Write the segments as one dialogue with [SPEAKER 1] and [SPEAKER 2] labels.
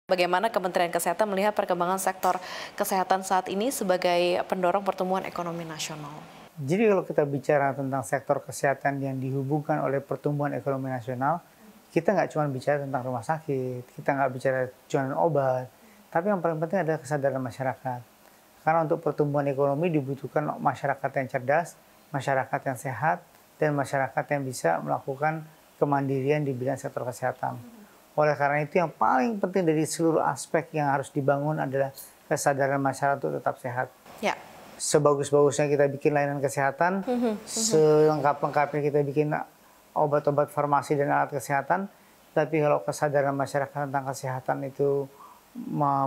[SPEAKER 1] Bagaimana Kementerian Kesehatan melihat perkembangan sektor kesehatan saat ini sebagai pendorong pertumbuhan ekonomi nasional?
[SPEAKER 2] Jadi kalau kita bicara tentang sektor kesehatan yang dihubungkan oleh pertumbuhan ekonomi nasional, kita nggak cuma bicara tentang rumah sakit, kita nggak bicara cuma obat, tapi yang paling penting adalah kesadaran masyarakat. Karena untuk pertumbuhan ekonomi dibutuhkan masyarakat yang cerdas, masyarakat yang sehat, dan masyarakat yang bisa melakukan kemandirian di bidang sektor kesehatan. Oleh karena itu yang paling penting dari seluruh aspek yang harus dibangun adalah kesadaran masyarakat untuk tetap sehat.
[SPEAKER 1] Ya.
[SPEAKER 2] Sebagus-bagusnya kita bikin layanan kesehatan, selengkap-lengkapnya kita bikin obat-obat farmasi dan alat kesehatan, tapi kalau kesadaran masyarakat tentang kesehatan itu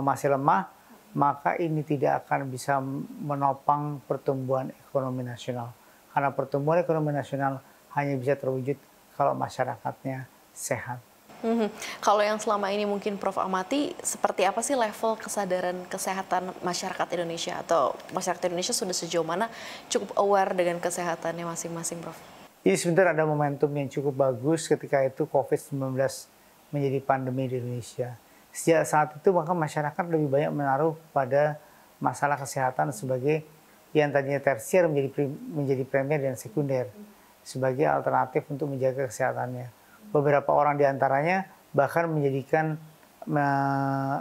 [SPEAKER 2] masih lemah, maka ini tidak akan bisa menopang pertumbuhan ekonomi nasional. Karena pertumbuhan ekonomi nasional hanya bisa terwujud kalau masyarakatnya sehat.
[SPEAKER 1] Kalau yang selama ini mungkin Prof amati, seperti apa sih level kesadaran kesehatan masyarakat Indonesia? Atau masyarakat Indonesia sudah sejauh mana cukup aware dengan kesehatannya masing-masing, Prof?
[SPEAKER 2] Jadi sebenarnya ada momentum yang cukup bagus ketika itu COVID-19 menjadi pandemi di Indonesia. Sejak saat itu maka masyarakat lebih banyak menaruh pada masalah kesehatan sebagai yang tadinya tersier menjadi primer dan sekunder, sebagai alternatif untuk menjaga kesehatannya. Beberapa orang diantaranya bahkan menjadikan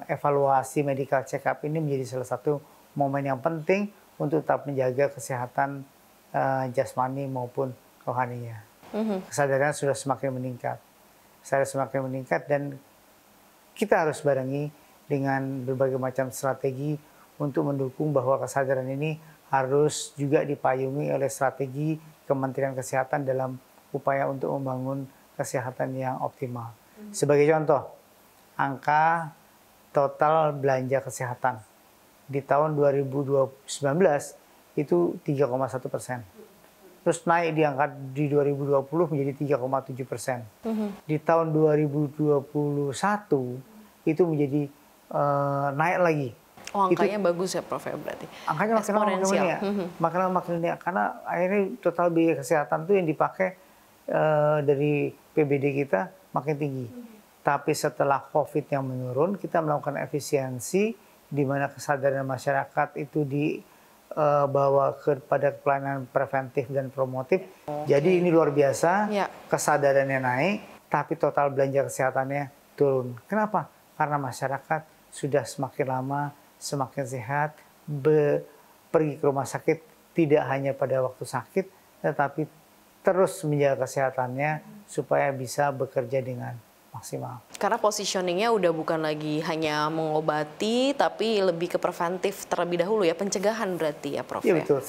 [SPEAKER 2] evaluasi medical check-up ini menjadi salah satu momen yang penting untuk tetap menjaga kesehatan jasmani maupun rohaninya. Kesadaran sudah semakin meningkat. Dan kita harus barengi dengan berbagai macam strategi untuk mendukung bahwa kesadaran ini harus juga dipayungi oleh strategi Kementerian Kesehatan dalam upaya untuk membangun kesehatan yang optimal. Sebagai contoh, angka total belanja kesehatan di tahun 2019 itu 3,1%. Terus naik di 2020 menjadi 3,7%. Di tahun 2021 itu menjadi naik lagi.
[SPEAKER 1] Oh, angkanya itu bagus ya, Prof, ya berarti.
[SPEAKER 2] Angkanya makin linear. Karena akhirnya total biaya kesehatan itu yang dipakai dari PBD kita makin tinggi. Tapi setelah COVID yang menurun, kita melakukan efisiensi di mana kesadaran masyarakat itu dibawa kepada pelayanan preventif dan promotif. Jadi ini luar biasa, kesadarannya naik, tapi total belanja kesehatannya turun. Kenapa? Karena masyarakat sudah semakin lama, semakin sehat, pergi ke rumah sakit tidak hanya pada waktu sakit, tetapi terus menjaga kesehatannya supaya bisa bekerja dengan maksimal.
[SPEAKER 1] Karena positioningnya udah bukan lagi hanya mengobati, tapi lebih ke preventif terlebih dahulu ya, pencegahan berarti ya, Prof?
[SPEAKER 2] Iya betul.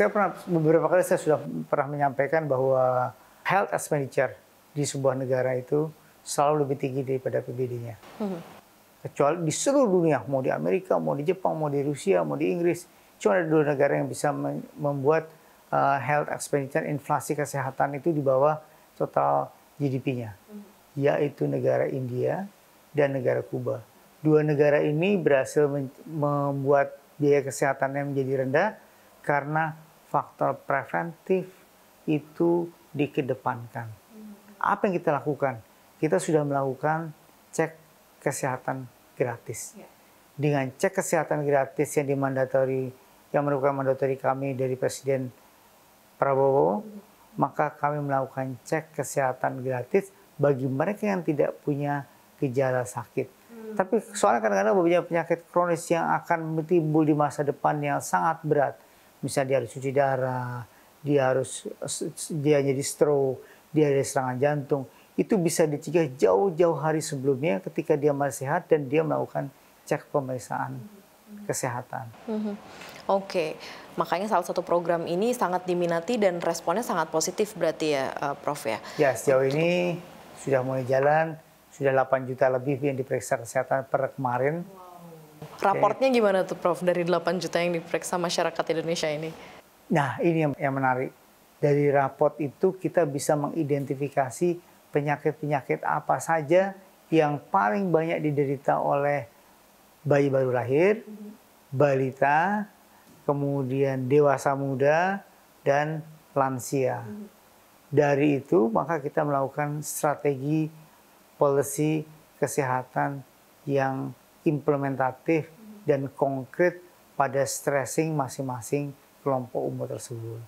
[SPEAKER 2] Beberapa kali saya sudah pernah menyampaikan bahwa health expenditure di sebuah negara itu selalu lebih tinggi daripada PBD-nya. Kecuali di seluruh dunia, mau di Amerika, mau di Jepang, mau di Rusia, mau di Inggris, cuma ada 2 negara yang bisa membuat health expenditure, inflasi kesehatan itu di bawah total GDP-nya, yaitu negara India dan negara Kuba. 2 negara ini berhasil membuat biaya kesehatannya menjadi rendah karena faktor preventif itu dikedepankan. Apa yang kita lakukan? Kita sudah melakukan cek kesehatan gratis. Dengan cek kesehatan gratis yang merupakan mandatori kami dari Presiden Prabowo, maka kami melakukan cek kesehatan gratis bagi mereka yang tidak punya gejala sakit. Tapi soalnya kadang-kadang beberapa penyakit kronis yang akan timbul di masa depan yang sangat berat. Misalnya dia harus cuci darah, dia jadi stroke, dia ada serangan jantung. Itu bisa dicegah jauh-jauh hari sebelumnya ketika dia masih sehat dan dia melakukan cek pemeriksaan kesehatan.
[SPEAKER 1] Oke, makanya salah satu program ini sangat diminati dan responnya sangat positif berarti ya, Prof ya?
[SPEAKER 2] Ya, sejauh ini sudah mulai jalan, sudah 8 juta lebih yang diperiksa kesehatan per kemarin.
[SPEAKER 1] Raportnya gimana tuh, Prof, dari 8 juta yang diperiksa masyarakat Indonesia ini?
[SPEAKER 2] Nah, ini yang menarik. Dari raport itu kita bisa mengidentifikasi penyakit-penyakit apa saja yang paling banyak diderita oleh bayi baru lahir, balita, kemudian dewasa muda, dan lansia. Dari itu maka kita melakukan strategi policy kesehatan yang implementatif, dan konkret pada stressing masing-masing kelompok umur tersebut.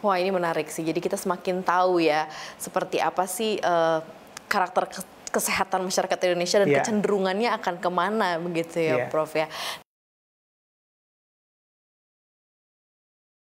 [SPEAKER 1] Wah, ini menarik sih. Jadi kita semakin tahu ya seperti apa sih karakter kesehatan masyarakat Indonesia dan kecenderungannya akan kemana begitu ya, Prof ya.